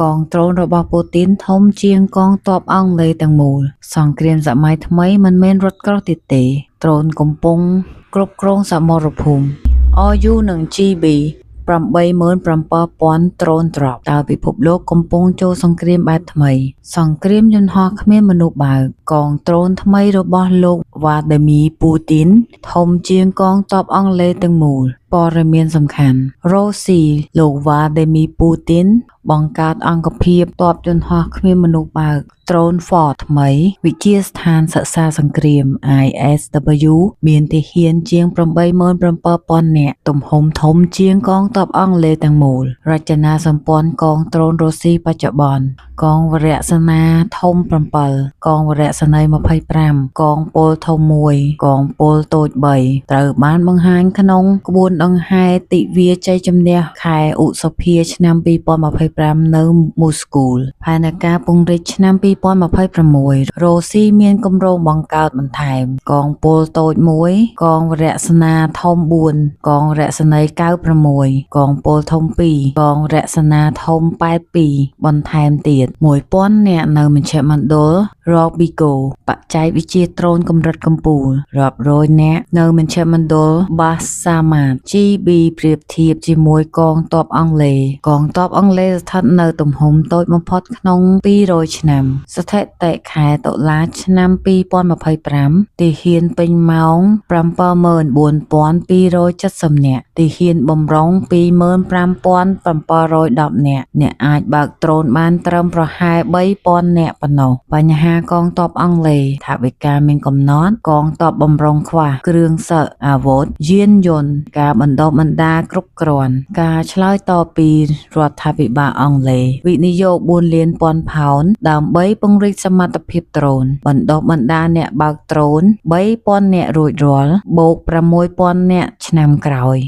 កងដ្រូនរបស់ពូទីនធំជាងកងទ័ពអង់គ្លេសទាំងមូលសង្គ្រាមសម័យថ្មីមិនមែនរថក្រោះទៀតទេដ្រូនកំពុងគ្រប់គ្រងសមរភូមិ RU និង GB 87,000 ដ្រូនត្រប់តើពិភពលោកកំពុងចូលសង្គ្រាមបែបថ្មីសង្គ្រាមយន្តហោះគ្មានមនុស្សបើកកងដ្រូនថ្មីរបស់លោក Vladimir Putin ធំជាងកងទ័ពអង់គ្លេសទាំងមូលព័ត៌មានសំខាន់រ៉ូស៊ីលោក Vladimir Putin បង្កើតអង្គភាពទ័ពយន្តហោះគ្មានមនុស្សបើក Drone Force ថ្មីវិទ្យាស្ថានសិក្សាសង្គ្រាម ISW មានទាហានជាង 87,000 នាក់ទំហំធំជាងកងទ័ពអង់គ្លេសទាំងមូលរចនាសម្ព័ន្ធកងដ្រូនរុស្ស៊ីបច្ចុប្បន្នកងវរសេនាធំ 7 កងវរសេនីយ៍ 25 កងពលធំ 1 កងពលតូច 3 ត្រូវបានបង្ហាញក្នុងក្បួនដង្ហែទិវាជ័យជំនះខែឧសភាឆ្នាំ 2025 នៅមូស្គូផែនការពង្រីកឆ្នាំ 2026 រ៉ូស៊ីមានគម្រោងបង្កើតបន្ថែមកងពលតូច 1 កងវរសេនាធំ 4 កងរស្នីយ៍ 96 កងពលធំ 2 កងរស្នាធំ 82 បន្ថែមទៀត 1000 នាក់នៅមជ្ឈមណ្ឌល Robigo បច្ចេកវិទ្យាដ្រូនកម្រិតកំពូលរាប់រយនាក់នៅមជ្ឈមណ្ឌល Basamat GB ប្រៀបធៀបជាមួយកងទ័ពអង់គ្លេសកងទ័ពអង់គ្លេសស្ថិតនៅទំហំតូចបំផុតក្នុង200ឆ្នាំស្ថិតិខែតុលាឆ្នាំ 2025 ទាហានពេញម៉ោង 74,270 នាក់ទាហានបម្រុង 25,710 នាក់អ្នកអាចបើកដ្រូនបានត្រឹមប្រហែល 3,000 នាក់ប៉ុណ្ណោះបញ្ហាកងទ័ពអង់គ្លេសថវិកាមានកំណត់កងទ័ពបម្រុងខ្វះគ្រឿងសឹកអាវុធយានយន្តការបណ្ដុះបណ្ដាលគ្រប់គ្រាន់ការឆ្លើយតបពីរដ្ឋាភិបាលអង់គ្លេសវិនិយោគ 4 លានប៉ុនផោនដើម្បីពង្រីកសមត្ថភាពដ្រូនបណ្ដុះបណ្ដាលអ្នកបើកដ្រូន 3,000 នាក់រួចរាល់បូក 6,000 នាក់ឆ្នាំក្រោយ